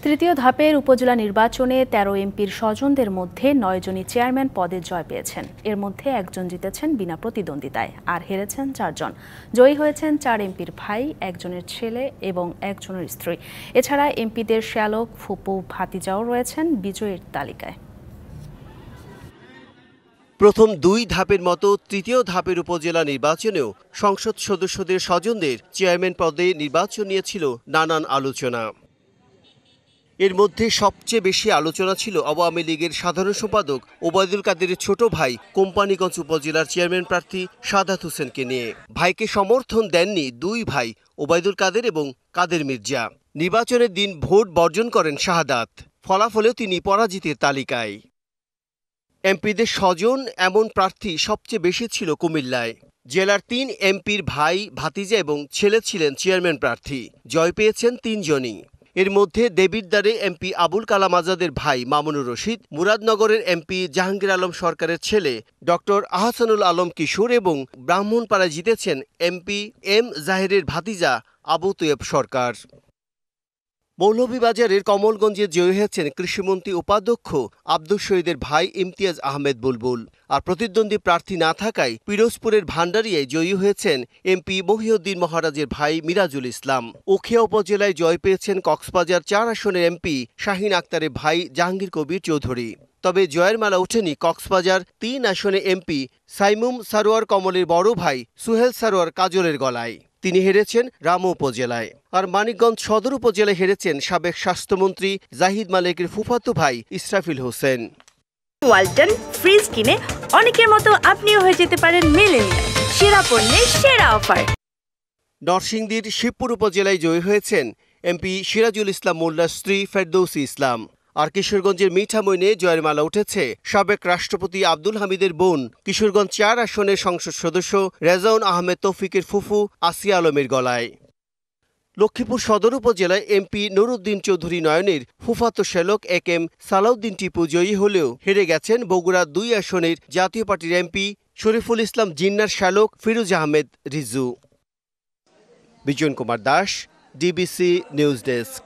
তৃতীয় ধাপের উপজেলা নির্বাচনে ১৩ এমপির স্বজনদের মধ্যে ৯ জনই চেয়ারম্যান পদে জয় পেয়েছেন। এর মধ্যে একজন জিতেছেন বিনা প্রতিদ্বন্দ্বিতায়, আর হেরেছেন ৪ জন। জয়ী হয়েছেন ৪ এমপির ভাই, একজনের ছেলে এবং একজনের স্ত্রী। এছাড়া এমপিদের শ্যালক, ফুপু, ভাতিজাও রয়েছেন বিজয়ীর তালিকায়। প্রথম দুই ধাপের মতো তৃতীয় ধাপের উপজেলা নির্বাচনেও সংসদ সদস্যদের স্বজনদের চেয়ারম্যান পদে নির্বাচন নিয়েছিল নানান আলোচনা। এর মধ্যে সবচেয়ে বেশি আলোচনা ছিল আওয়ামী লীগের সাধারণ সম্পাদক ওবায়দুল কাদেরের ছোট ভাই কোম্পানীগঞ্জ উপজেলার চেয়ারম্যান প্রার্থী সাদাত হোসেনকে নিয়ে। ভাইকে সমর্থন দেননি দুই ভাই ওবায়দুল কাদের এবং কাদের মির্জা। নির্বাচনের দিন ভোট বর্জন করেন শাহাদাত। ফলাফলেও তিনি পরাজিতের তালিকায়। এমপিদের স্বজন এমন প্রার্থী সবচেয়ে বেশি ছিল কুমিল্লায়। জেলার ৩ এমপির ভাই, ভাতিজা এবং ছেলে ছিলেন চেয়ারম্যান প্রার্থী। জয় পেয়েছেন ৩ জনই। এর মধ্যে দেবিদ্বারে এমপি আবুল কালাম আজাদের ভাই মামুনুর রশিদ, মুরাদনগরের এমপি জাহাঙ্গীর আলম সরকারের ছেলে ডক্টর আহসানুল আলম কিশোর এবং ব্রাহ্মণপাড়ায় জিতেছেন এমপি এম জাহেরের ভাতিজা আবু তৈয়ব সরকার। মৌলভীবাজারের কমলগঞ্জে জয়ী হয়েছেন কৃষিমন্ত্রী উপাধ্যক্ষ আব্দুল শহীদের ভাই ইমতিয়াজ আহমেদ বুলবুল। আর প্রতিদ্বন্দ্বী প্রার্থী না থাকায় পিরোজপুরের ভান্ডারিয়ায় জয়ী হয়েছেন এমপি মহিউদ্দিন মহারাজের ভাই মিরাজুল ইসলাম। উখিয়া উপজেলায় জয় পেয়েছেন কক্সবাজার ৪ আসনের এমপি শাহিন আক্তারের ভাই জাহাঙ্গীর কবির চৌধুরী। তবে জয়ের মালা ওঠেনি কক্সবাজার ৩ আসনে এমপি সাইমুম সারোয়ার কমলের বড় ভাই সুহেল সারোয়ার কাজলের গলায়। তিনি হেরেছেন রামু উপজেলায়। আর মানিকগঞ্জ সদর উপজেলায় হেরেছেন সাবেক স্বাস্থ্যমন্ত্রী জাহিদ মালেকের ফুফাতো ভাই ইসরাফিল হোসেন। ওয়ালটন ফ্রিজ কিনে অনেকের মতো আপনিও হয়ে যেতে পারেন মিলেনিয়াল। সেরা পণ্যের সেরা অফার। নরসিংদীর শিবপুর উপজেলায় জয়ী হয়েছেন এমপি সিরাজুল ইসলাম মোল্লার স্ত্রী ফেরদৌসী ইসলাম। আর কিশোরগঞ্জের মিঠামইনে জয়ের মালা উঠেছে সাবেক রাষ্ট্রপতি আব্দুল হামিদের বোন, কিশোরগঞ্জ ৪ আসনের সংসদ সদস্য রেজাউন আহমেদ তৌফিকের ফুফু আসিয়া আলমের গলায়। লক্ষ্মীপুর সদর উপজেলায় এমপি নুরুদ্দিন চৌধুরী নয়নের ফুফাতো শ্যালক A K M Salauddin Tipu জয়ী হলেও হেরে গেছেন বগুড়া ২ আসনের জাতীয় পার্টির এমপি শরীফুল ইসলাম জিন্নার শ্যালক Firoz Ahmed Riju. Bijon Kumar Das, DBC news desk.